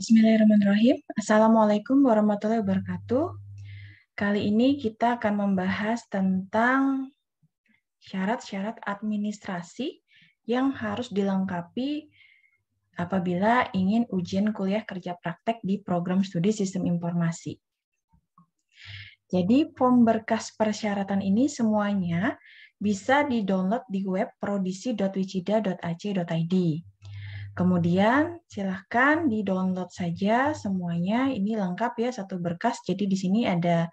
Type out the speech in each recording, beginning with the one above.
Bismillahirrahmanirrahim. Assalamualaikum warahmatullahi wabarakatuh. Kali ini kita akan membahas tentang syarat-syarat administrasi yang harus dilengkapi apabila ingin ujian kuliah kerja praktek di program studi Sistem Informasi. Jadi form berkas persyaratan ini semuanya bisa di-download di web prodisi.wicida.ac.id. Kemudian silahkan di-download saja semuanya. Ini lengkap ya, satu berkas. Jadi di sini ada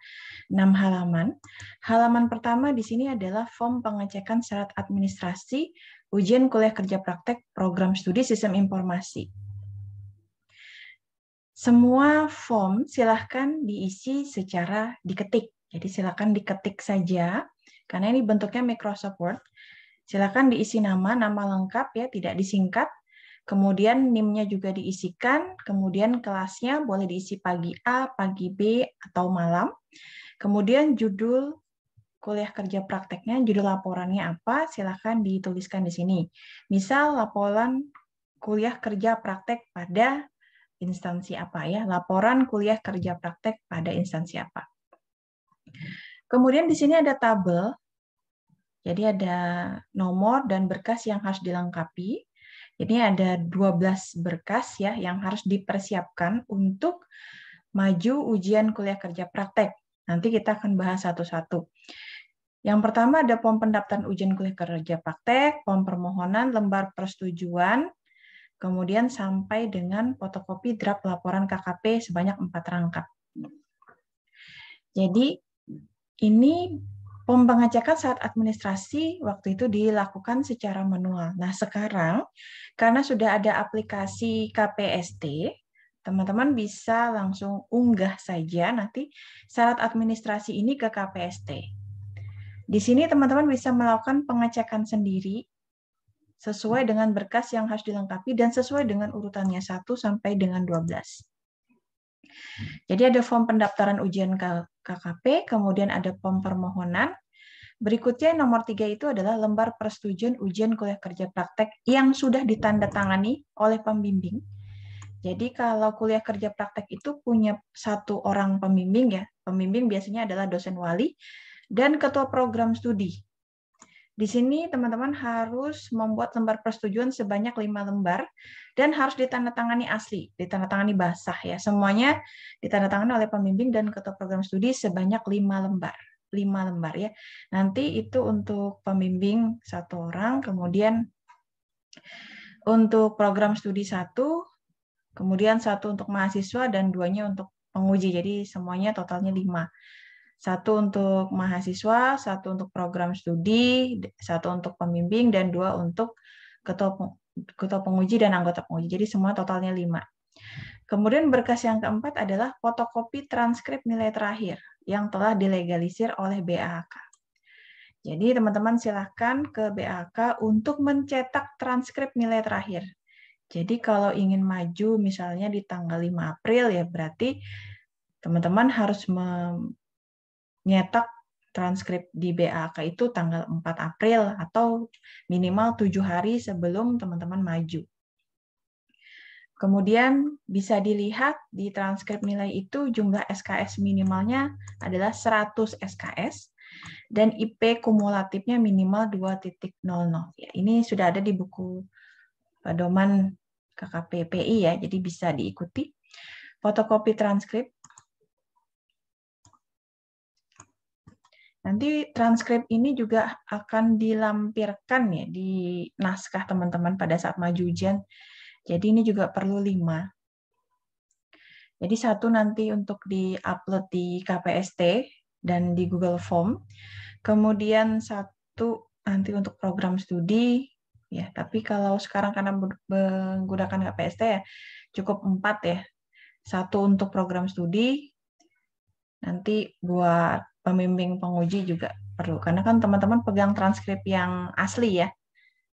6 halaman. Halaman pertama di sini adalah form pengecekan syarat administrasi ujian kuliah kerja praktek program studi Sistem Informasi. Semua form silahkan diisi secara diketik. Jadi silahkan diketik saja, karena ini bentuknya Microsoft Word. Silahkan diisi nama lengkap ya, tidak disingkat. Kemudian NIM-nya juga diisikan, kemudian kelasnya boleh diisi pagi A, pagi B, atau malam. Kemudian judul kuliah kerja prakteknya, judul laporannya apa, silakan dituliskan di sini. Misal laporan kuliah kerja praktek pada instansi apa ya, laporan kuliah kerja praktek pada instansi apa. Kemudian di sini ada tabel, jadi ada nomor dan berkas yang harus dilengkapi. Ini ada 12 berkas ya yang harus dipersiapkan untuk maju ujian kuliah kerja praktek. Nanti kita akan bahas satu-satu. Yang pertama ada form pendaftaran ujian kuliah kerja praktek, form permohonan, lembar persetujuan, kemudian sampai dengan fotokopi draft laporan KKP sebanyak 4 rangkap. Jadi ini pengecekan saat administrasi waktu itu dilakukan secara manual. Nah, sekarang karena sudah ada aplikasi KPST, teman-teman bisa langsung unggah saja nanti syarat administrasi ini ke KPST. Di sini teman-teman bisa melakukan pengecekan sendiri sesuai dengan berkas yang harus dilengkapi dan sesuai dengan urutannya 1 sampai dengan 12. Jadi ada form pendaftaran ujian KKP, kemudian ada form permohonan. Berikutnya nomor 3 itu adalah lembar persetujuan ujian kuliah kerja praktek yang sudah ditandatangani oleh pembimbing. Jadi kalau kuliah kerja praktek itu punya 1 orang pembimbing ya. Pembimbing biasanya adalah dosen wali dan ketua program studi. Di sini teman-teman harus membuat lembar persetujuan sebanyak 5 lembar dan harus ditandatangani asli, ditandatangani basah ya. Semuanya ditandatangani oleh pembimbing dan ketua program studi sebanyak 5 lembar. 5 lembar ya. Nanti itu untuk pembimbing 1 orang, kemudian untuk program studi 1, kemudian 1 untuk mahasiswa dan 2-nya untuk penguji. Jadi semuanya totalnya 5. 1 untuk mahasiswa, 1 untuk program studi, 1 untuk pembimbing, dan 2 untuk ketua penguji dan anggota penguji. Jadi semua totalnya 5. Kemudian berkas yang keempat adalah fotokopi transkrip nilai terakhir yang telah dilegalisir oleh BAK. Jadi teman-teman silahkan ke BAK untuk mencetak transkrip nilai terakhir. Jadi kalau ingin maju misalnya di tanggal 5 April ya berarti teman-teman harus nyetak transkrip di BAK itu tanggal 4 April atau minimal 7 hari sebelum teman-teman maju. Kemudian bisa dilihat di transkrip nilai itu jumlah SKS minimalnya adalah 100 SKS dan IP kumulatifnya minimal 2.00. Ya, ini sudah ada di buku pedoman KKPPI ya, jadi bisa diikuti. Fotokopi transkrip. Nanti transkrip ini juga akan dilampirkan ya di naskah teman-teman pada saat maju ujian. Jadi ini juga perlu 5. Jadi 1 nanti untuk di-upload di KPST dan di Google Form. Kemudian 1 nanti untuk program studi. Ya, tapi kalau sekarang karena menggunakan KPST ya cukup 4 ya. 1 untuk program studi. Nanti buat pembimbing penguji juga perlu. Karena kan teman-teman pegang transkrip yang asli ya.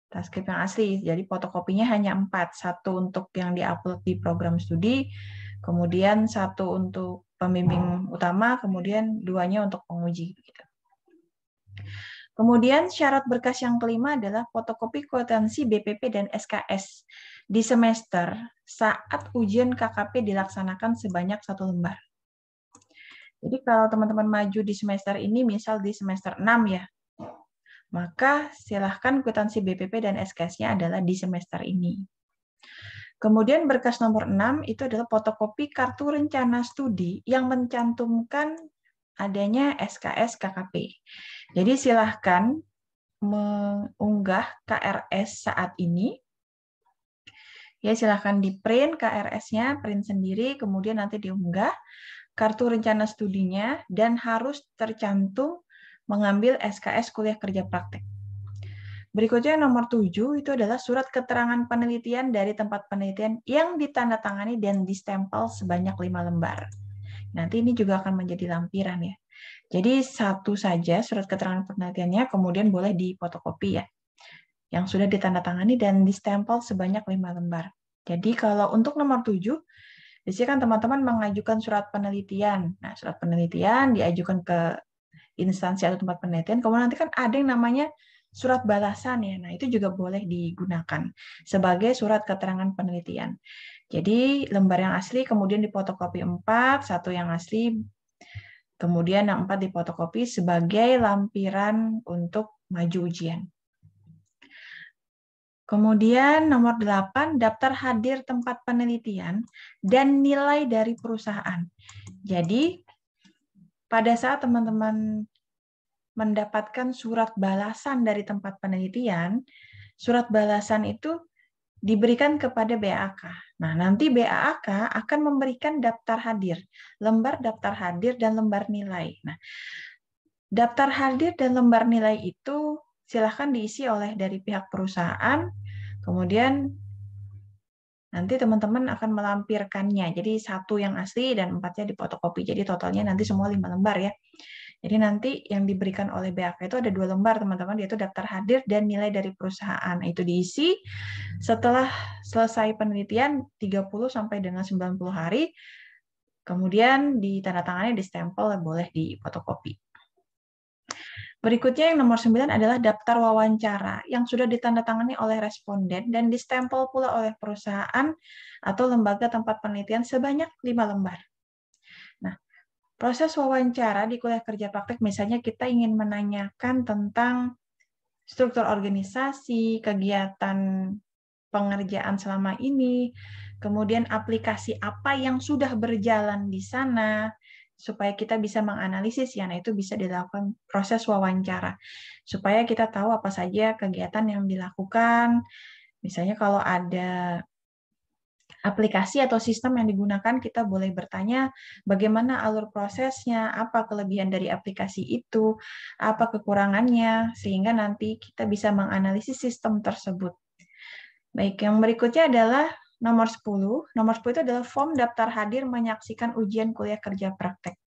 Transkrip yang asli. Jadi fotokopinya hanya 4. 1 untuk yang diupload di program studi, kemudian 1 untuk pembimbing utama, kemudian 2-nya untuk penguji. Kemudian syarat berkas yang kelima adalah fotokopi kwitansi BPP dan SKS di semester saat ujian KKP dilaksanakan sebanyak 1 lembar. Jadi kalau teman-teman maju di semester ini, misal di semester 6 ya, maka silahkan kwitansi BPP dan SKS-nya adalah di semester ini. Kemudian berkas nomor 6 itu adalah fotokopi kartu rencana studi yang mencantumkan adanya SKS KKP. Jadi silahkan mengunggah KRS saat ini. Ya, silahkan di print KRS-nya, print sendiri, kemudian nanti diunggah kartu rencana studinya, dan harus tercantum mengambil SKS kuliah kerja praktek. Berikutnya nomor 7 itu adalah surat keterangan penelitian dari tempat penelitian yang ditandatangani dan distempel sebanyak 5 lembar. Nanti ini juga akan menjadi lampiran ya. Jadi satu saja surat keterangan penelitiannya, kemudian boleh difotokopi ya, yang sudah ditandatangani dan distempel sebanyak 5 lembar. Jadi kalau untuk nomor 7, biasanya kan teman-teman mengajukan surat penelitian. Nah, surat penelitian diajukan ke instansi atau tempat penelitian, kemudian nanti kan ada yang namanya surat balasan ya. Nah, itu juga boleh digunakan sebagai surat keterangan penelitian. Jadi, lembar yang asli kemudian difotokopi 4, satu yang asli, kemudian yang 4 difotokopi sebagai lampiran untuk maju ujian. Kemudian nomor 8, daftar hadir tempat penelitian dan nilai dari perusahaan. Jadi, pada saat teman-teman mendapatkan surat balasan dari tempat penelitian, surat balasan itu diberikan kepada BAK. Nah, nanti BAK akan memberikan daftar hadir, lembar daftar hadir dan lembar nilai. Nah, daftar hadir dan lembar nilai itu silahkan diisi oleh dari pihak perusahaan, kemudian nanti teman-teman akan melampirkannya. Jadi satu yang asli dan 4-nya difotokopi. Jadi totalnya nanti semua 5 lembar ya. Jadi nanti yang diberikan oleh BAK itu ada 2 lembar, teman-teman, yaitu daftar hadir dan nilai dari perusahaan. Itu diisi setelah selesai penelitian 30 sampai dengan 90 hari, kemudian ditandatangani, distempel, boleh difotokopi. Berikutnya yang nomor 9 adalah daftar wawancara yang sudah ditandatangani oleh responden dan distempel pula oleh perusahaan atau lembaga tempat penelitian sebanyak 5 lembar. Proses wawancara di kuliah kerja praktek, misalnya kita ingin menanyakan tentang struktur organisasi, kegiatan pengerjaan selama ini, kemudian aplikasi apa yang sudah berjalan di sana, supaya kita bisa menganalisis, ya, nah itu bisa dilakukan proses wawancara, supaya kita tahu apa saja kegiatan yang dilakukan, misalnya kalau ada aplikasi atau sistem yang digunakan, kita boleh bertanya bagaimana alur prosesnya, apa kelebihan dari aplikasi itu, apa kekurangannya, sehingga nanti kita bisa menganalisis sistem tersebut. Baik, yang berikutnya adalah nomor 10. Nomor 10 itu adalah form daftar hadir menyaksikan ujian kuliah kerja praktek.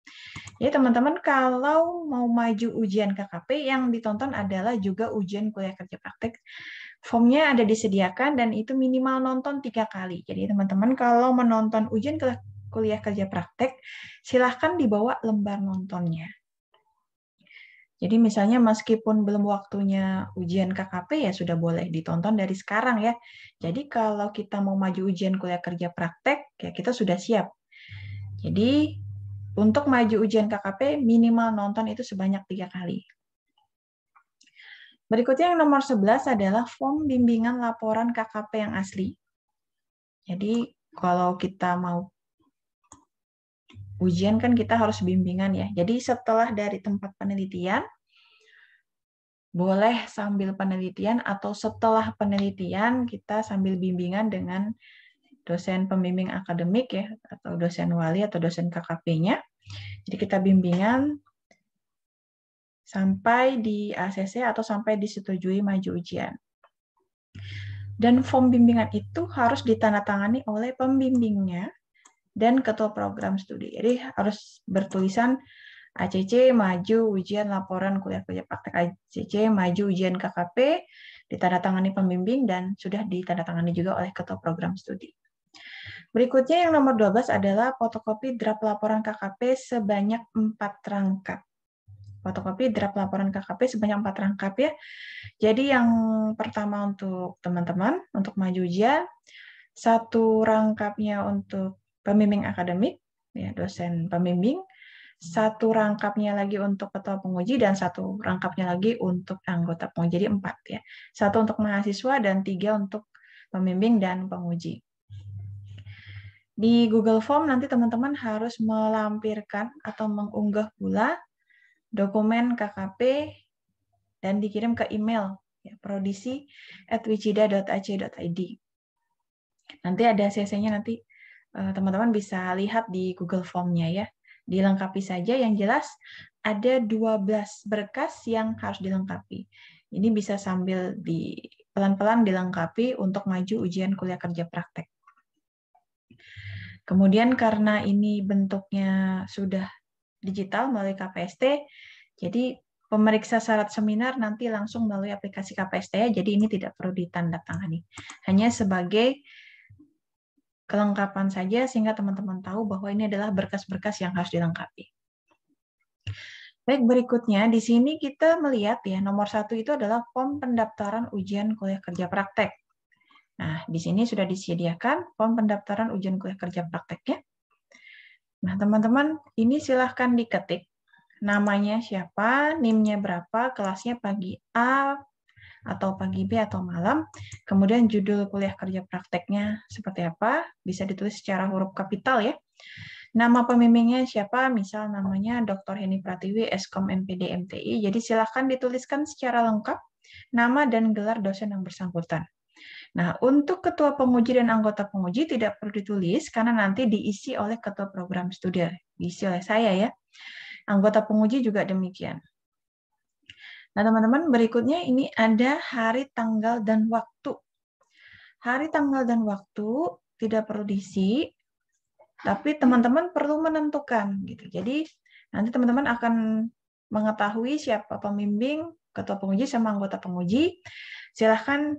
Jadi teman-teman kalau mau maju ujian KKP, yang ditonton adalah juga ujian kuliah kerja praktek. Formnya ada disediakan dan itu minimal nonton 3 kali. Jadi teman-teman kalau menonton ujian kuliah kerja praktek, silahkan dibawa lembar nontonnya. Jadi misalnya meskipun belum waktunya ujian KKP, ya sudah boleh ditonton dari sekarang ya. Jadi kalau kita mau maju ujian kuliah kerja praktek, ya kita sudah siap. Jadi untuk maju ujian KKP minimal nonton itu sebanyak 3 kali. Berikutnya yang nomor 11 adalah form bimbingan laporan KKP yang asli. Jadi kalau kita mau ujian kan kita harus bimbingan ya. Jadi setelah dari tempat penelitian, boleh sambil penelitian atau setelah penelitian kita sambil bimbingan dengan dosen pembimbing akademik ya, atau dosen wali atau dosen KKP-nya. Jadi kita bimbingan sampai di ACC atau sampai disetujui maju ujian. Dan form bimbingan itu harus ditandatangani oleh pembimbingnya dan ketua program studi. Jadi harus bertulisan ACC maju ujian laporan kuliah kerja praktek, ACC maju ujian KKP, ditandatangani pembimbing dan sudah ditandatangani juga oleh ketua program studi. Berikutnya yang nomor 12 adalah fotokopi draft laporan KKP sebanyak 4 rangkap. Fotokopi draft laporan KKP sebanyak 4 rangkap ya. Jadi yang pertama untuk teman-teman, untuk maju ujian, satu rangkapnya untuk pembimbing akademik, ya, dosen pembimbing, satu rangkapnya lagi untuk ketua penguji, dan satu rangkapnya lagi untuk anggota penguji. Jadi 4 ya. Satu untuk mahasiswa dan 3 untuk pembimbing dan penguji. Di Google Form nanti teman-teman harus melampirkan atau mengunggah pula dokumen KKP dan dikirim ke email ya, prodisi@wicida.ac.id. Nanti ada CC-nya, nanti teman-teman bisa lihat di Google Form-nya ya. Dilengkapi saja, yang jelas ada 12 berkas yang harus dilengkapi. Ini bisa sambil pelan-pelan dilengkapi untuk maju ujian kuliah kerja praktek. Kemudian karena ini bentuknya sudah digital melalui KPST, jadi pemeriksa syarat seminar nanti langsung melalui aplikasi KPST ya, jadi ini tidak perlu ditandatangani. Hanya sebagai kelengkapan saja sehingga teman-teman tahu bahwa ini adalah berkas-berkas yang harus dilengkapi. Baik, berikutnya di sini kita melihat ya, nomor 1 itu adalah form pendaftaran ujian kuliah kerja praktek. Nah, di sini sudah disediakan form pendaftaran ujian kuliah kerja prakteknya. Nah, teman-teman, ini silahkan diketik namanya siapa, NIM-nya berapa, kelasnya pagi A atau pagi B atau malam, kemudian judul kuliah kerja prakteknya seperti apa, bisa ditulis secara huruf kapital ya. Nama pembimbingnya siapa, misal namanya Dr. Heni Pratiwi, Eskom MPD MTI, jadi silahkan dituliskan secara lengkap nama dan gelar dosen yang bersangkutan. Nah, untuk ketua penguji dan anggota penguji tidak perlu ditulis karena nanti diisi oleh ketua program studi, diisi oleh saya ya. Anggota penguji juga demikian. Nah, teman-teman, berikutnya ini ada hari, tanggal, dan waktu. Hari, tanggal, dan waktu tidak perlu diisi, tapi teman-teman perlu menentukan gitu. Jadi, nanti teman-teman akan mengetahui siapa pembimbing, ketua penguji, sama anggota penguji. Silahkan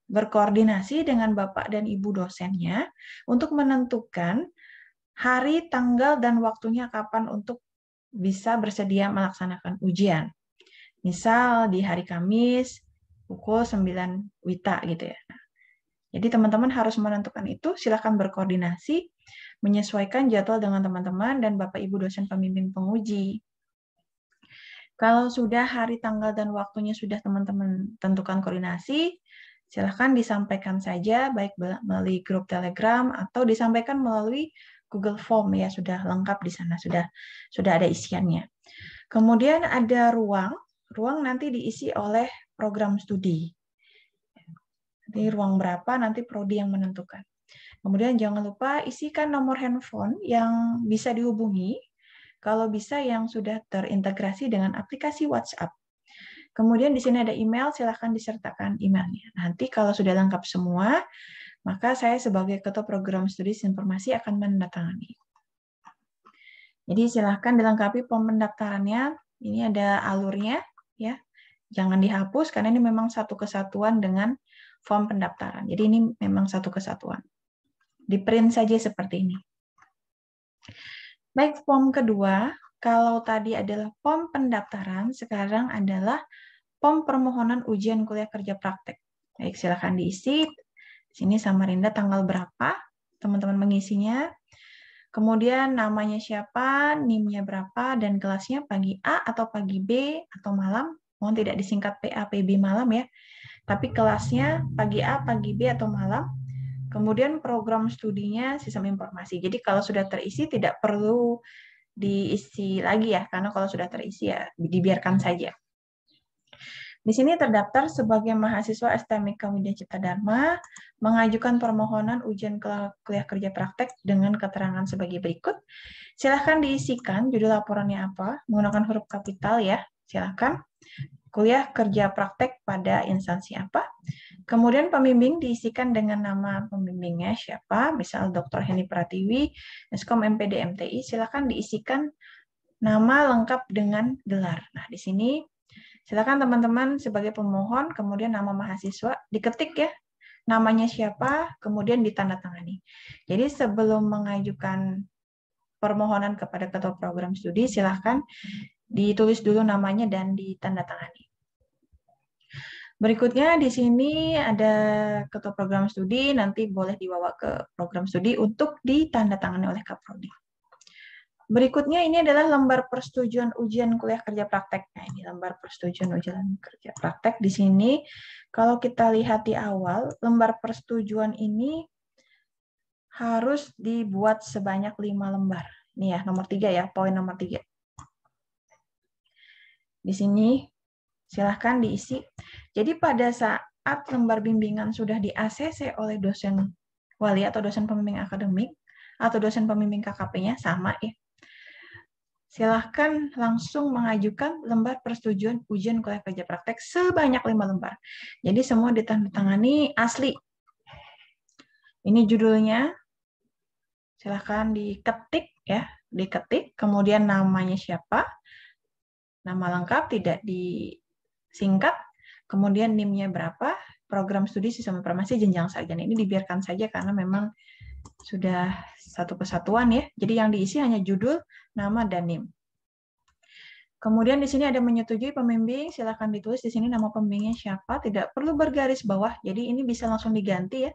berkoordinasi dengan Bapak dan Ibu dosennya untuk menentukan hari, tanggal, dan waktunya kapan untuk bisa bersedia melaksanakan ujian. Misal di hari Kamis pukul 9 WITA gitu ya. Jadi teman-teman harus menentukan itu, silahkan berkoordinasi, menyesuaikan jadwal dengan teman-teman dan Bapak Ibu dosen pembimbing penguji. Kalau sudah hari, tanggal, dan waktunya sudah teman-teman tentukan koordinasi, silahkan disampaikan saja, baik melalui grup Telegram atau disampaikan melalui Google Form ya, sudah lengkap di sana, sudah ada isiannya. Kemudian ada ruang nanti diisi oleh program studi. Nanti ruang berapa nanti prodi yang menentukan. Kemudian jangan lupa isikan nomor handphone yang bisa dihubungi, kalau bisa yang sudah terintegrasi dengan aplikasi WhatsApp. Kemudian di sini ada email, silahkan disertakan emailnya. Nanti kalau sudah lengkap semua, maka saya sebagai ketua program studi informasi akan menandatangani. Jadi silahkan dilengkapi form pendaftarannya. Ini ada alurnya, ya. Jangan dihapus karena ini memang satu kesatuan dengan form pendaftaran. Jadi ini memang satu kesatuan. Di print saja seperti ini. Baik, form kedua, kalau tadi adalah form pendaftaran, sekarang adalah form permohonan ujian kuliah kerja praktek. Baik, silakan diisi. Di sini Samarinda tanggal berapa, teman-teman mengisinya. Kemudian namanya siapa, NIM-nya berapa, dan kelasnya pagi A atau pagi B atau malam. Mohon tidak disingkat PA, PB malam ya. Tapi kelasnya pagi A, pagi B atau malam. Kemudian program studinya sistem informasi. Jadi kalau sudah terisi tidak perlu diisi lagi ya, karena kalau sudah terisi ya dibiarkan saja. Di sini terdaftar sebagai mahasiswa STMIK Widya Cipta Dharma, mengajukan permohonan ujian kuliah kerja praktek dengan keterangan sebagai berikut. Silahkan diisikan judul laporannya apa, menggunakan huruf kapital ya, silahkan. Kuliah kerja praktek pada instansi apa. Kemudian pembimbing diisikan dengan nama pembimbingnya siapa, misal Dr. Heni Pratiwi, Eskom MPD MTI, silahkan diisikan nama lengkap dengan gelar. Nah, di sini silakan teman-teman sebagai pemohon, kemudian nama mahasiswa, diketik ya, namanya siapa, kemudian ditandatangani. Jadi sebelum mengajukan permohonan kepada ketua program studi, silahkan ditulis dulu namanya dan ditandatangani. Berikutnya di sini ada ketua program studi, nanti boleh dibawa ke program studi untuk ditandatangani oleh Kaprodi. Berikutnya ini adalah lembar persetujuan ujian kuliah kerja praktek. Nah, ini lembar persetujuan ujian kerja praktek. Di sini, kalau kita lihat di awal, lembar persetujuan ini harus dibuat sebanyak 5 lembar. Ini ya, nomor 3 ya, poin nomor 3. Di sini, silahkan diisi. Jadi pada saat lembar bimbingan sudah di-ACC oleh dosen wali atau dosen pembimbing akademik, atau dosen pembimbing KKP-nya, sama ya. Silahkan langsung mengajukan lembar persetujuan ujian kuliah kerja praktek sebanyak 5 lembar. Jadi semua ditandatangani asli. Ini judulnya, silahkan diketik ya, diketik, kemudian namanya siapa, nama lengkap tidak disingkat, kemudian NIM-nya berapa, program studi sistem informasi jenjang sarjana. Ini dibiarkan saja karena memang sudah satu kesatuan ya. Jadi yang diisi hanya judul, nama, dan NIM. Kemudian di sini ada menyetujui pembimbing, silakan ditulis di sini nama pembimbingnya siapa, tidak perlu bergaris bawah, jadi ini bisa langsung diganti ya.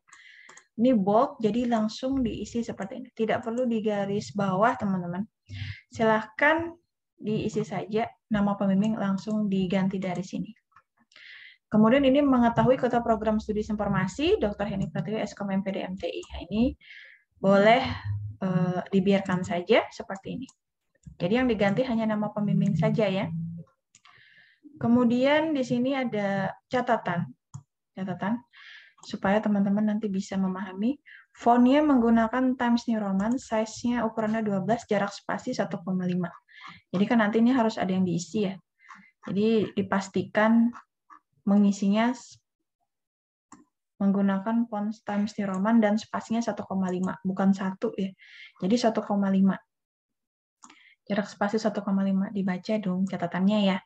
Ini bold, jadi langsung diisi seperti ini. Tidak perlu digaris bawah, teman-teman. Silahkan diisi saja nama pembimbing, langsung diganti dari sini. Kemudian ini mengetahui ketua program studi informasi, Dr. Heni Pratiwi, Eskom MPD MTI. Nah, ini boleh dibiarkan saja seperti ini. Jadi yang diganti hanya nama pembimbing saja ya. Kemudian di sini ada catatan supaya teman-teman nanti bisa memahami. Fontnya menggunakan Times New Roman, size-nya ukurannya 12, jarak spasi 1,5. Jadi kan nanti ini harus ada yang diisi ya. Jadi dipastikan mengisinya menggunakan font Times New Roman dan spasinya 1,5, bukan 1 ya. Jadi 1,5. Jarak spasi 1,5, dibaca dong catatannya ya.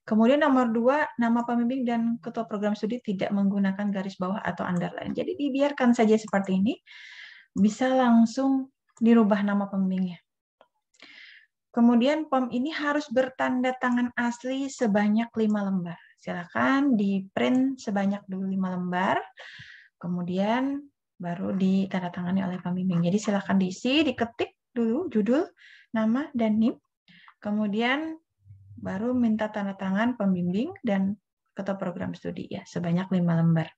Kemudian nomor 2, nama pembimbing dan ketua program studi tidak menggunakan garis bawah atau underline. Jadi dibiarkan saja seperti ini, bisa langsung dirubah nama pembimbingnya. Kemudian POM ini harus bertanda tangan asli sebanyak 5 lembar. Silakan di print sebanyak dulu 5 lembar, kemudian baru ditandatangani oleh pembimbing. Jadi silakan diisi, diketik dulu judul, nama, dan NIM. Kemudian baru minta tanda tangan pembimbing dan ketua program studi ya, sebanyak 5 lembar.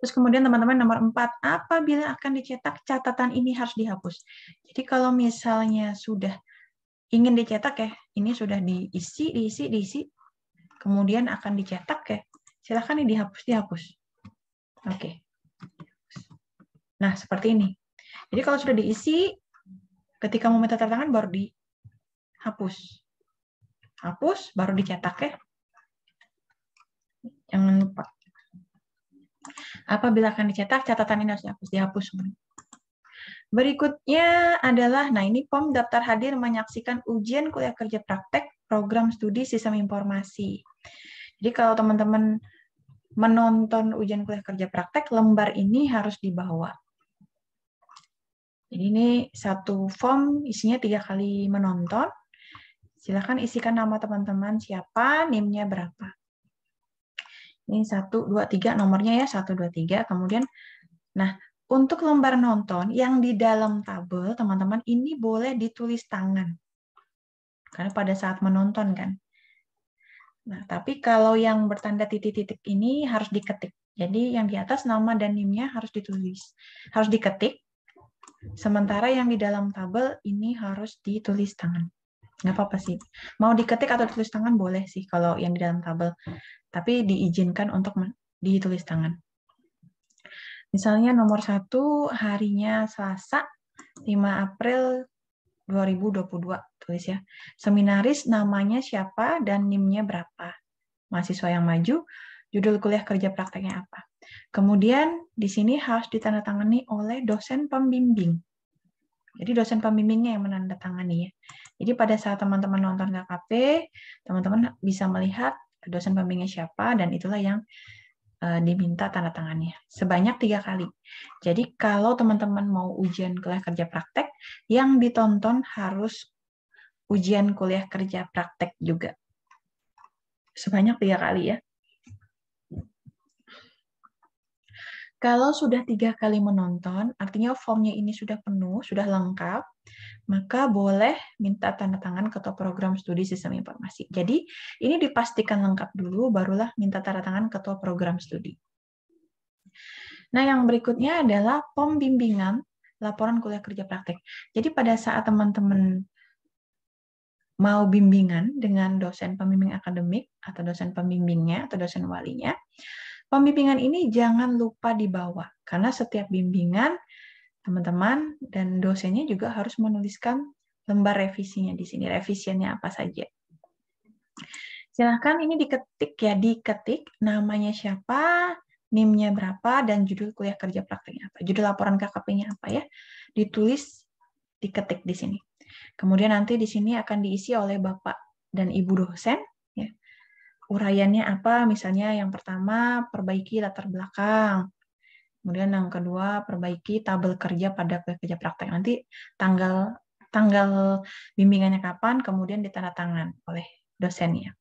Terus kemudian teman-teman nomor 4, apabila akan dicetak, catatan ini harus dihapus. Jadi kalau misalnya sudah ingin dicetak ya, ini sudah diisi, kemudian akan dicetak ya, silakan ini dihapus. Oke. Nah, seperti ini. Jadi kalau sudah diisi, ketika mau minta tanda tangan baru dihapus. Hapus, baru dicetak ya. Jangan lupa. Apabila akan dicetak, catatan ini harus dihapus. Berikutnya adalah, nah ini POM daftar hadir menyaksikan ujian kuliah kerja praktek program studi sistem informasi. Jadi kalau teman-teman menonton ujian kuliah kerja praktek, lembar ini harus dibawa. Jadi ini satu form isinya 3 kali menonton. Silakan isikan nama teman-teman siapa, NIM-nya berapa. Ini 1, 2, 3, nomornya ya 1, 2, 3. Kemudian, nah untuk lembar nonton yang di dalam tabel, teman-teman ini boleh ditulis tangan. Karena pada saat menonton kan. Nah, tapi kalau yang bertanda titik-titik ini harus diketik. Jadi yang di atas nama dan NIM-nya harus ditulis. Harus diketik. Sementara yang di dalam tabel ini harus ditulis tangan. Nggak apa-apa sih. Mau diketik atau ditulis tangan boleh sih kalau yang di dalam tabel. Tapi diizinkan untuk ditulis tangan. Misalnya nomor 1 harinya Selasa 5 April 2022. Tulis ya. Seminaris namanya siapa dan NIM-nya berapa. Mahasiswa yang maju, judul kuliah kerja prakteknya apa. Kemudian di sini harus ditandatangani oleh dosen pembimbing. Jadi dosen pembimbingnya yang menandatangani ya. Jadi pada saat teman-teman nonton KKP, teman-teman bisa melihat dosen pembimbingnya siapa dan itulah yang diminta tanda tangannya. Sebanyak 3 kali. Jadi kalau teman-teman mau ujian kuliah kerja praktek, yang ditonton harus ujian kuliah kerja praktek juga. Sebanyak 3 kali ya. Kalau sudah 3 kali menonton, artinya formnya ini sudah penuh, sudah lengkap, maka boleh minta tanda tangan ketua program studi sistem informasi. Jadi ini dipastikan lengkap dulu, barulah minta tanda tangan ketua program studi. Nah, yang berikutnya adalah POM bimbingan laporan kuliah kerja praktek. Jadi pada saat teman-teman mau bimbingan dengan dosen pembimbing akademik atau dosen pembimbingnya atau dosen walinya, pembimbingan ini jangan lupa dibawa, karena setiap bimbingan teman-teman dan dosennya juga harus menuliskan lembar revisinya di sini, revisiannya apa saja. Silahkan ini diketik ya, diketik namanya siapa, NIM-nya berapa, dan judul kuliah kerja prakteknya apa, judul laporan KKP-nya apa ya, ditulis, diketik di sini. Kemudian nanti di sini akan diisi oleh Bapak dan Ibu dosen, ya. Uraiannya apa, misalnya yang pertama, perbaiki latar belakang. Kemudian yang kedua, perbaiki tabel kerja pada kerja praktek. Nanti tanggal bimbingannya kapan, kemudian ditandatangan oleh dosennya.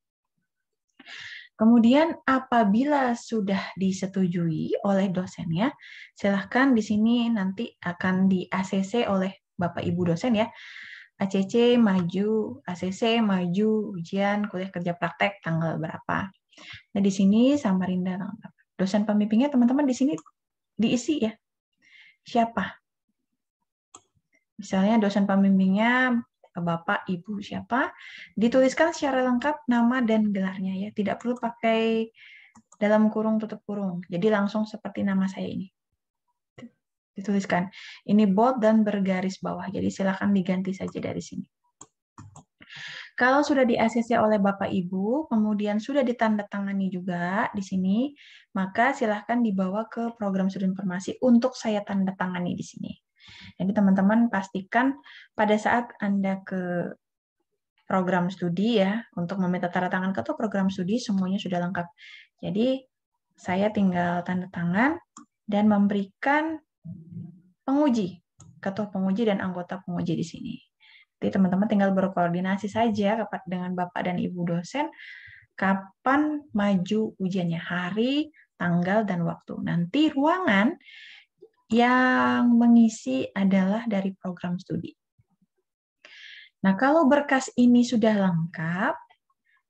Kemudian apabila sudah disetujui oleh dosennya, silahkan di sini nanti akan di ACC oleh Bapak Ibu dosen ya. ACC maju, ACC maju ujian kuliah kerja praktek tanggal berapa. Nah, di sini Samarinda tanggal berapa. Dosen pembimbingnya teman-teman di sini diisi ya. Siapa? Misalnya dosen pembimbingnya Bapak, Ibu siapa, dituliskan secara lengkap nama dan gelarnya ya. Tidak perlu pakai dalam kurung tutup kurung. Jadi langsung seperti nama saya ini. Dituliskan. Ini bold dan bergaris bawah. Jadi silakan diganti saja dari sini. Kalau sudah di ACC oleh Bapak Ibu, kemudian sudah ditandatangani juga di sini, maka silahkan dibawa ke program studi informasi untuk saya tanda tangani di sini. Jadi teman-teman pastikan pada saat Anda ke program studi ya, untuk meminta tanda tangan ketua program studi, semuanya sudah lengkap. Jadi saya tinggal tanda tangan dan memberikan penguji, ketua penguji dan anggota penguji di sini. Jadi teman-teman tinggal berkoordinasi saja dengan Bapak dan Ibu dosen kapan maju ujiannya, hari, tanggal, dan waktu. Nanti ruangan yang mengisi adalah dari program studi. Nah, kalau berkas ini sudah lengkap,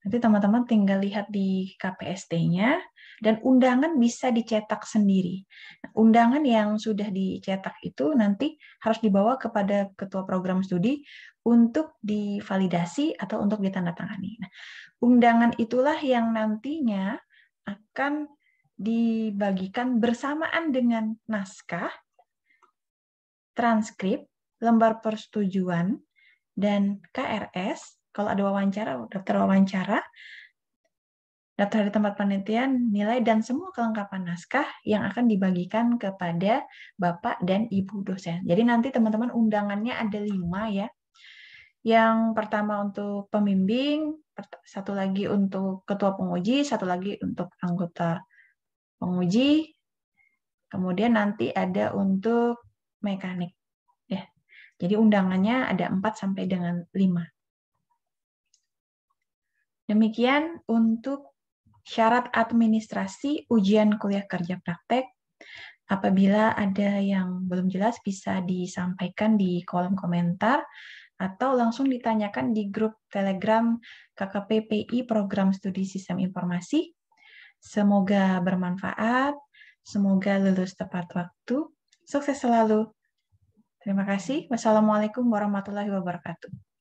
nanti teman-teman tinggal lihat di KPST-nya, dan undangan bisa dicetak sendiri. Nah, undangan yang sudah dicetak itu nanti harus dibawa kepada ketua program studi untuk divalidasi atau untuk ditandatangani. Nah, undangan itulah yang nantinya akan dibagikan bersamaan dengan naskah, transkrip, lembar persetujuan, dan KRS. Kalau ada wawancara, daftar wawancara, daftar di tempat penelitian, nilai, dan semua kelengkapan naskah yang akan dibagikan kepada Bapak dan Ibu dosen. Jadi nanti teman-teman undangannya ada 5 ya. Yang pertama untuk pembimbing, satu lagi untuk ketua penguji, satu lagi untuk anggota penguji, kemudian nanti ada untuk mekanik. Ya. Jadi undangannya ada 4 sampai dengan 5. Demikian untuk syarat administrasi ujian kuliah kerja praktek. Apabila ada yang belum jelas bisa disampaikan di kolom komentar atau langsung ditanyakan di grup Telegram KKP PI Program Studi Sistem Informasi. Semoga bermanfaat, semoga lulus tepat waktu. Sukses selalu. Terima kasih. Wassalamualaikum warahmatullahi wabarakatuh.